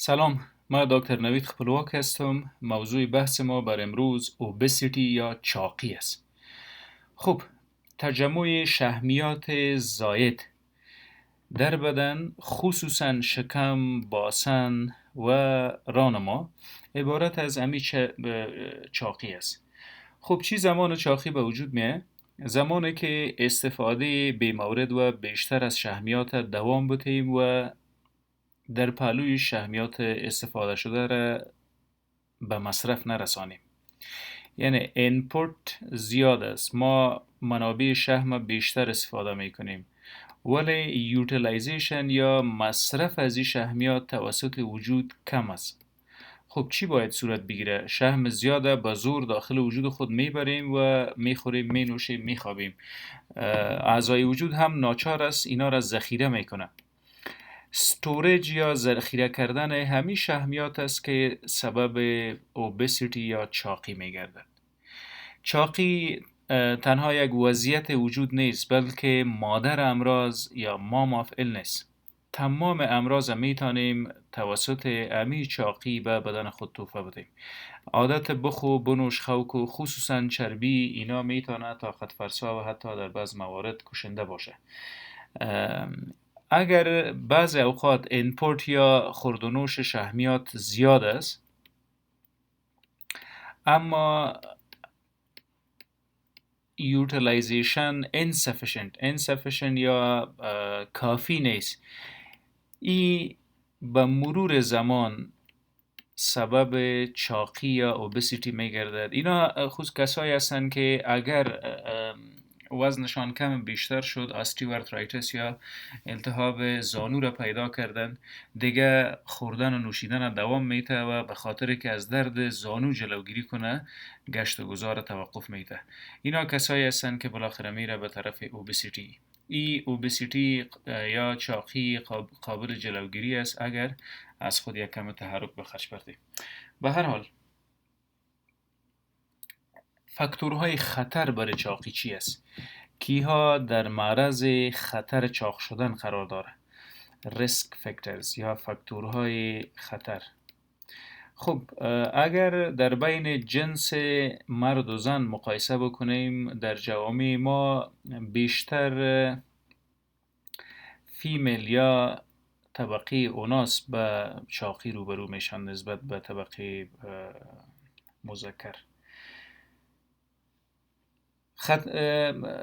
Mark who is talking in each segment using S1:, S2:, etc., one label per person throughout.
S1: سلام، ما دکتر نوید خپلواک هستم. موضوع بحث ما بر امروز اوبسیتی یا چاقی است. خب، تجمع شحمیات زاید در بدن، خصوصا شکم، باسن و ران ما عبارت از چاقی است. خب چی زمان چاقی به وجود میه؟ زمانی که استفاده بی‌مورد و بیشتر از شحمیات دوام بتیم و در پهلوی شحمیات استفاده شده را به مصرف نرسانیم. یعنی اینپوت زیاد است، ما منابع شحم بیشتر استفاده میکنیم، ولی یوتیلایزیشن یا مصرف از این شحمیات توسط وجود کم است. خب چی باید صورت بگیره؟ شحم زیاده به زور داخل وجود خود میبریم و میخوریم، مینوشیم، میخوابیم. اعضای وجود هم ناچار است اینا را ذخیره میکنه. استوریج یا ذخیره کردن همین شحمیات است که سبب اوبسیتی یا چاقی میگردد. چاقی تنها یک وضعیت وجود نیست، بلکه مادر امراض یا مام آف ایلنس. تمام امراض میتونیم توسط امی چاقی به بدن خود توفه بدیم. عادت بخو، بنوش، خوک و خصوصا چربی اینا میتونه طاقت فرسا و حتی در بعض موارد کشنده باشه. اگر بعض اوقات اینپورت یا خوردونوش شحمیات زیاد است، اما utilization insufficient یا کافی نیست، این به مرور زمان سبب چاقی یا اوبسیتی میگردد. اینا خود کسایی هستند که اگر وزنشان کم بیشتر شد، استیوارترایتس یا التهاب زانو را پیدا کردن، دیگه خوردن و نوشیدن دوام میته و به خاطر که از درد زانو جلوگیری کنه گشت و گذار توقف میته. اینا کسایی هستند که بالاخره میره به طرف اوبسیتی. ای اوبسیتی یا چاقی قابل جلوگیری است اگر از خود یک کم تحرک به خرج بردیم. به هر حال فاکتورهای خطر برای چاقی چی است؟ کیها در معرض خطر چاق شدن قرار داره؟ ریسک فاکتورز یا فاکتورهای خطر. خب اگر در بین جنس مرد و زن مقایسه بکنیم، در جوامع ما بیشتر فیمیل یا طبقه اوناس به چاقی روبرو میشن نسبت به طبقه مذکر.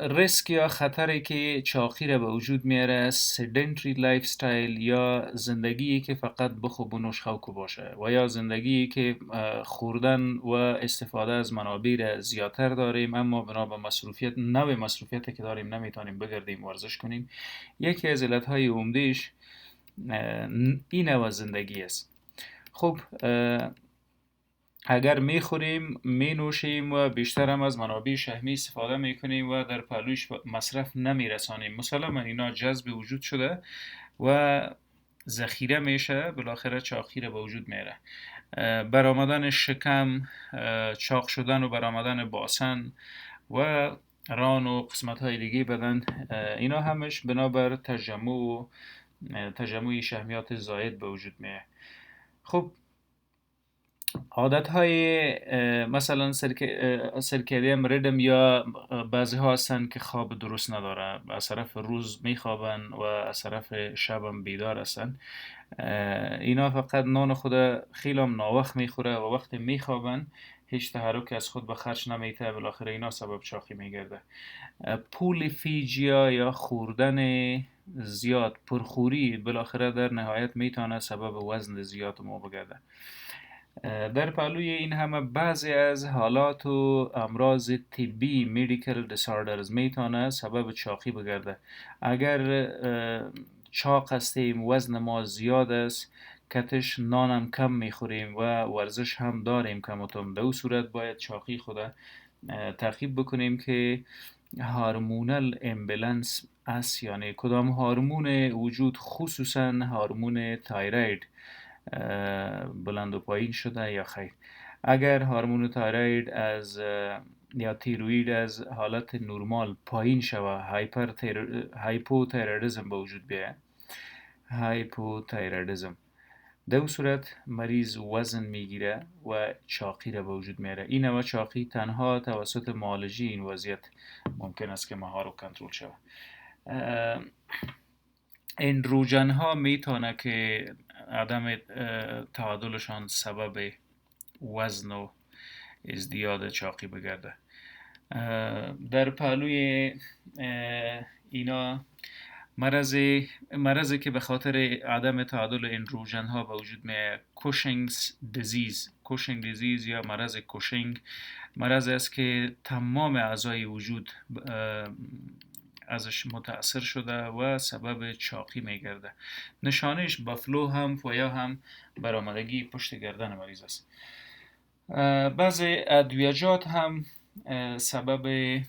S1: ریسک یا خطری که چاقی را به وجود میاره، سیدنتری لایف استایل یا زندگی که فقط بخو بنوش خوکو باشه، و یا زندگی که خوردن و استفاده از منابع را زیادتر داریم اما بنا به نوع مصروفیتی که داریم نمیتونیم بگردیم ورزش کنیم. یکی از علتهای عمدهش این نوع زندگی است. خب اگر میخوریم، مینوشیم و بیشتر هم از منابع شحمی استفاده میکنیم و در پهلوش مصرف نمیرسانیم، مسلما اینا جذب وجود شده و ذخیره میشه، بالاخره چاقی را به وجود میاره. برآمدن شکم، چاق شدن و برآمدن باسن و ران و قسمت های دیگه بدن، اینا همش بنابر تجمع شحمیات زاید به وجود میاد. خب عادت های مثلا سرکدیم ریدم یا بعضی ها هستن که خواب درست نداره، از طرف روز میخوابن و از طرف شبم بیدار هستن. اینا فقط نان خود خیلی هم ناوقت میخوره و وقتی میخوابن هیچ تحرک از خود به خرج نمیته، بالاخره اینا سبب چاقی میگرده. پولیفیجیا یا خوردن زیاد، پرخوری، بالاخره در نهایت میتونه سبب وزن زیاد ما بگرده. در پهلوی این همه بعضی از حالات و امراض طبی medical disorders میتونه سبب چاقی بگرده. اگر چاق هستیم، وزن ما زیاد است، کتش نانم کم میخوریم و ورزش هم داریم کم و کم، در اون صورت باید چاقی خود تعقیب بکنیم که هورمونال امبالانس است، یعنی کدام هورمون وجود، خصوصا هورمون تایروید بلند و پایین شده یا خیر. اگر هورمون تایروید یا تیروید از حالت نرمال پایین شوه، هایپوتایرایدism به وجود بیاید. هایپوتایرایدism در اون صورت مریض وزن میگیره و چاقی را به وجود میاره. این نوع چاقی تنها توسط معالجه این وضعیت ممکن است که مهار و کنترل شود. این روجن ها میتونه که عدم تعادلشان سبب وزن و ازدیاد چاقی بگرده. در پهلوی اینا مرضی که به خاطر عدم تعادل این روژن ها به وجود میاد کوشینگ دیزیز یا مرض کوشینگ، مرض است که تمام اعضای وجود ازش متاثر شده و سبب چاقی میگرده. نشانش بافلو هم فویا هم برآمدگی پشت گردن مریض است. بعضی ادویجات هم سبب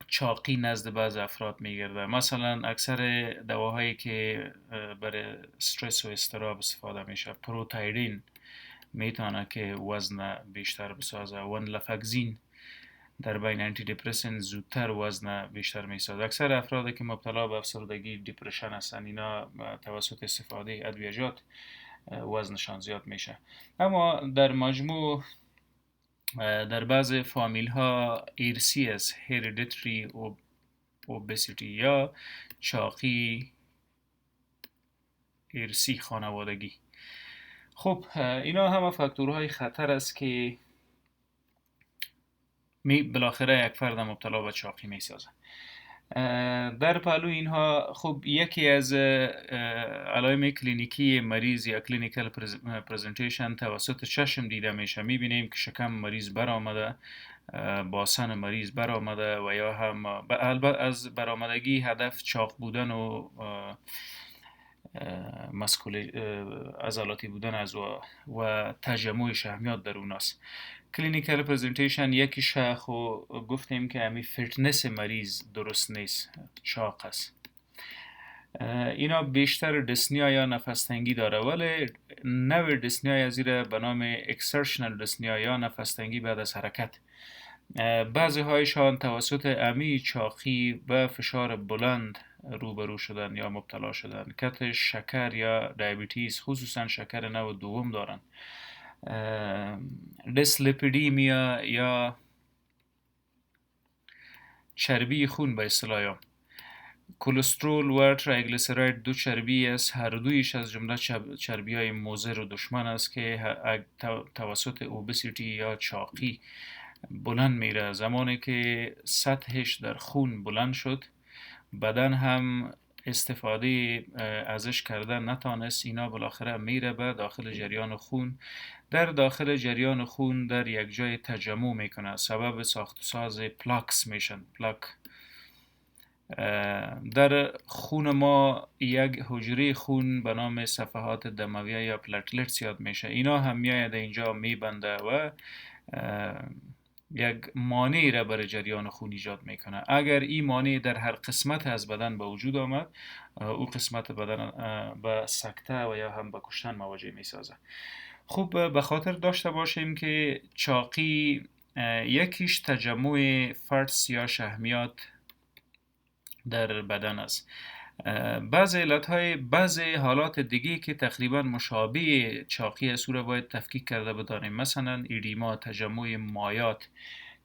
S1: چاقی نزد بعض افراد میگرده. مثلا اکثر دواهایی که برای استرس و اضطراب استفاده میشه، پروتایرین میتونه که وزن بیشتر بسازه، ونلافاکزین در بین انتی دپرسنت زودتر وزن بیشتر میسازه. اکثر افرادی که مبتلا به افسردگی دیپرشن هستن، اینا توسط استفاده ادویجات وزنشان زیاد میشه. اما در مجموع در بعض فامیل ها ارثی است، هریدیتری اوبسیتی یا چاقی ارثی خانوادگی. خب اینا همه فاکتورهای خطر است که بالاخره یک فرد مبتلا به چاقی می سازه. در پهلو اینها خب یکی از علائم کلینیکی مریض یا کلینیکال پرزنتیشن توسط چشم دیده میشه. میبینیم که شکم مریض برآمده، باسن مریض برآمده و یا هم البته از برآمدگی هدف چاق بودن و عضلاتی بودن از و تجمع شحمیات در اون است. کلینیکال پرزنتیشن یکی شخ و گفتیم که همی فیتنس مریض درست نیست، چاق است. اینا بیشتر دسنیا یا نفستنگی داره، ولی نوع دسنیا از زیر به نام اکسرشنال دسنیا یا نفستنگی بعد از حرکت. بعضی هایشان توسط امی چاقی و فشار بلند روبرو شدن یا مبتلا شدن. کت شکر یا دیابتیس، خصوصا شکر نوع دوم دارن. دیسلیپیدیمیا یا چربی خون به اصطلاح. کلسترول و تریگلیسیراید دو چربی است، هر دویش از جمله چربی های مضر و دشمن است که توسط اوبسیتی یا چاقی بلند میره. زمانی که سطحش در خون بلند شد، بدن هم استفاده ازش کردن نتانست، اینا بالاخره میره به داخل جریان خون. در داخل جریان خون در یک جای تجمع میکنه، سبب ساخت و ساز پلاکس میشن. در خون ما یک حجره خون به نام صفحات دمویه یا پلتلتس یاد میشه. اینا هم میاید اینجا میبنده و یک مانعی را برای جریان خون ایجاد میکنه. اگر این مانع در هر قسمت از بدن به وجود آمد، او قسمت بدن به سکته و یا هم به کشتن مواجه میسازه. خوب به خاطر داشته باشیم که چاقی یکیش تجمع فرس یا شحمیات در بدن است. بعضی حالات دیگه که تقریبا مشابه چاقی است را باید تفکیک کرده بدانیم. مثلا ایدیما، تجمع مایات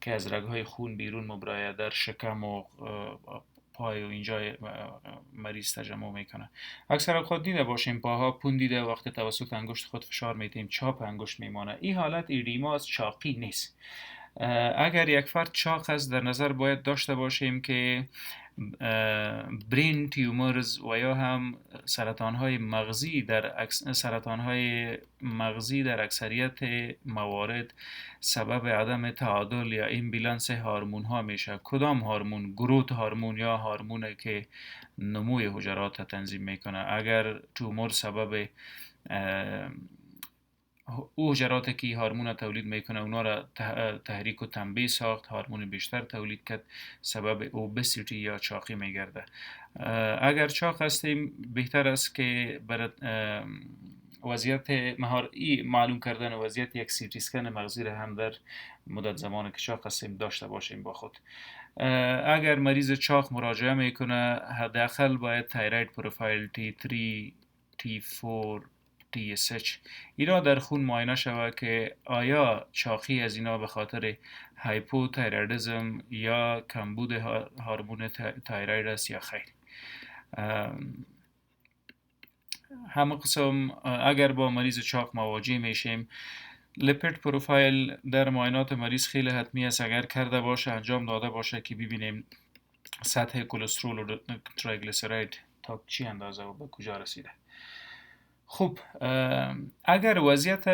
S1: که از رگهای خون بیرون مبراید در شکم و پای و اینجا مریض تجمع میکنه. اکثر اوقات دیده باشیم پاها پوندیده، وقت توسط انگشت خود فشار میتیم چاپ انگشت میمانه. این حالت ایدیما از چاقی نیست. اگر یک فرد چاق است، در نظر باید داشته باشیم که برین تیومرز و یا هم سرطانهای مغزی در اکثریت موارد سبب عدم تعادل یا ایمبالانس هورمون ها میشه. کدام هورمون؟ گروت هورمون یا هورمونی که نموی حجرات تنظیم میکنه. اگر تومور سبب او حجراتی که هورمون تولید میکنه اونا را تحریک و تنبیه ساخت، هورمون بیشتر تولید کرد، سبب اوبسیتی یا چاقی میگرده. اگر چاق هستیم بهتر است که برای وضعیت معلوم کردن وضعیت یک سی تی اسکن مغزی را هم در مدت زمانی که چاق هستیم داشته باشیم با خود. اگر مریض چاق مراجعه میکنه، حداقل باید تایروید پروفایل T3 T4 TSH. اینا در خون معاینه شود که آیا چاقی از اینا به خاطر هایپوتایرایدism یا کمبود هورمون تایروید است یا خیر. همه قسم اگر با مریض چاق مواجه میشیم، لیپید پروفایل در معاینات مریض خیلی حتمی است. اگر کرده باشه، انجام داده باشه که ببینیم سطح کلسترول و تریگلیسیراید تا چی اندازه و به کجا رسیده. خب اگر وضعیت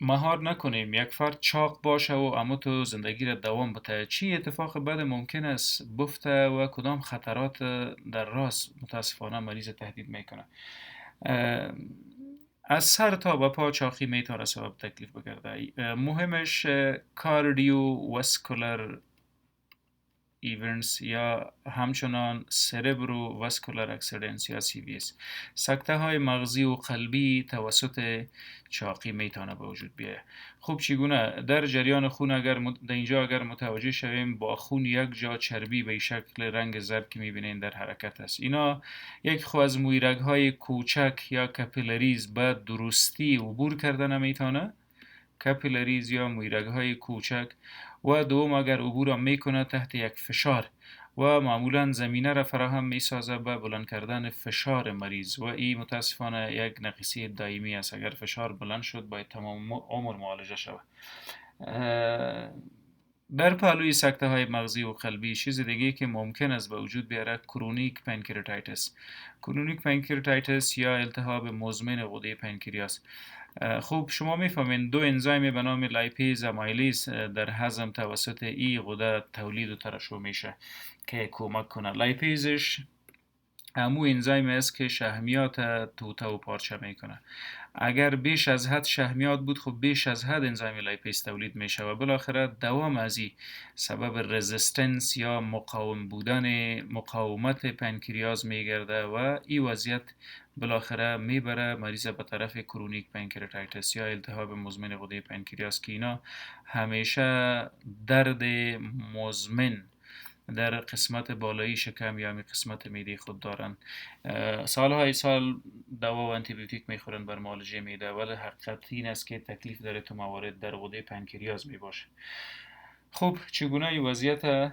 S1: مهار نکنیم، یک فرد چاق باشه و اما تو زندگی را دوام بده، چی اتفاق بد ممکن است بفته و کدام خطرات در راست متاسفانه مریض تهدید میکنه؟ از سر تا به پا چاقی میتونه سبب تکلیف بگرده. مهمش کاردیو واسکولار ایونتس یا همچنان سربرو واسکولار اکسیدنس یا CVS، سکته های مغزی و قلبی توسط چاقی میتونه به وجود بیاید. خب چگونه؟ در جریان خون اگر متوجه شویم با خون یک جا چربی به شکل رنگ زرد که میبینین در حرکت است. اینا یک خو از مویرگ های کوچک یا کپیلریز به درستی عبور کرده نمیتونه، کپیلریز یا مویرگ های کوچک، و دوم اگر عبور میکنه تحت یک فشار و معمولا زمینه را فراهم میسازه به بلند کردن فشار مریض و این متاسفانه یک نقیصه دائمی است. اگر فشار بلند شد باید تمام عمر معالجه شود. در پهلوی سکته های مغزی و قلبی چیز دیگه که ممکن است به وجود بیاره کرونیک پنکریاتایتس. کرونیک پنکریاتایتس یا التهاب مزمن غده پنکریاس. خوب شما میفهمین دو انزیم به نام لایپیز و مایلیز در هضم توسط ای غده تولید و ترشح میشه که کمک کنه. لایپیزش همو انزیم است که شحمیات توته و پارچه میکنه. اگر بیش از حد شحمیات بود، خب بیش از حد انزیم لایپیز تولید میشه و بالاخره دوام از این سبب رزिस्टنس یا مقاومت پنکریاس میگرده و این وضعیت بالاخره میبره مریض به طرف کرونیک پنکریاتایتس یا التهاب مزمن غده پنکریاس که اینا همیشه درد مزمن در قسمت بالایی شکم یا قسمت معده خود دارن. سالهای سال دوا و انتیبیوتیک میخورن بر معالجه معده، ولی حقیقت این است که تکلیف داره تو موارد در غده پنکریاس میباشه. خب چگونه این وضعیت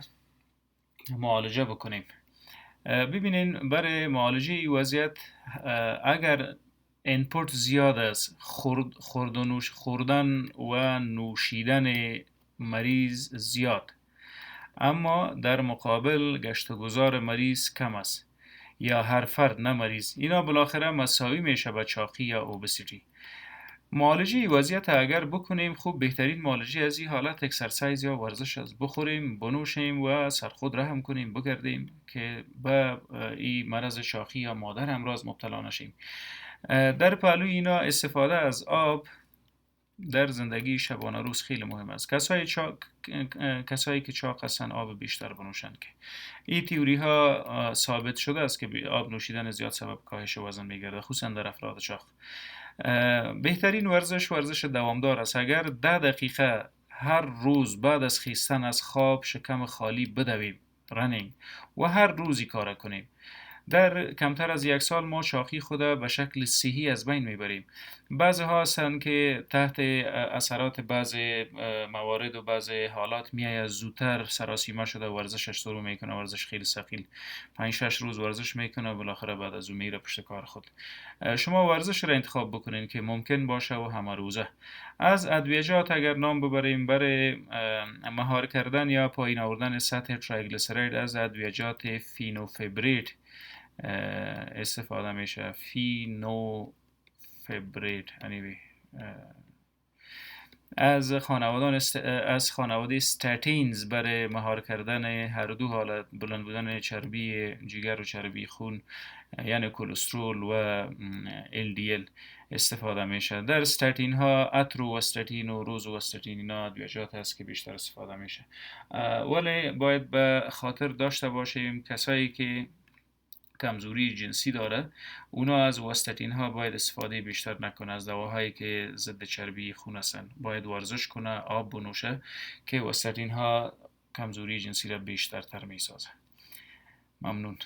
S1: معالجه بکنیم؟ ببینین برای معالجه این وضعیت اگر اینپوت زیاد است، خوردن و نوشیدن مریض زیاد، اما در مقابل گشت و گذار مریض کم است یا هر فرد نه مریض، اینا بالاخره مساوی میشه به چاقی یا اوبسیتی. معالجه این وضعیت اگر بکنیم، خوب بهترین معالجه از این حالت اکسرسایز یا ورزش است. بخوریم، بنوشیم و سرخود رحم کنیم، بگردیم که به این مرض چاقی یا مادر امراض مبتلا نشیم. در پهلوی اینا استفاده از آب در زندگی شبانه روز خیلی مهم است. کسایی که چاق هستن آب بیشتر بنوشند که این تئوری ها ثابت شده است که آب نوشیدن زیاد سبب کاهش وزن میگرده، خصوصا در افراد چاق. بهترین ورزش دوامدار است. اگر 10 دقیقه هر روز بعد از خیستن از خواب شکم خالی بدویم، رنینگ، و هر روزی کار کنیم، در کمتر از 1 سال ما چاقی خود به شکل صحی از بین میبریم. بعضی ها هستند که تحت اثرات بعضی موارد و بعضی حالات میآید زودتر سراسیمه شده ورزشش شروع میکنه، ورزش خیلی ثقیل 5-6 روز ورزش میکنه، بالاخره بعد از اون میره پشت کار خود. شما ورزش را انتخاب بکنین که ممکن باشه و همه روزه. از ادویجات اگر نام ببریم برای مهار کردن یا پایین آوردن سطح تریگلیسیراید، از ادویجات فینوفبریت استفاده میشه. فینوفبریت از خانواده استاتینز برای مهار کردن هر دو حالت، بلند بودن چربی جگر و چربی خون یعنی کلسترول و LDL استفاده میشه. در استاتین ها اتروواستاتین و روزواستاتین اینا ادویجات هست که بیشتر استفاده میشه. ولی باید به خاطر داشته باشیم کسایی که کمزوری جنسی داره، اونا از واستاتین ها باید استفاده بیشتر نکنه. از دواهایی که ضد چربی خون هستن باید ورزش کنه، آب بنوشه که واستاتین ها کمزوری جنسی را بیشتر تر می سازه. ممنون.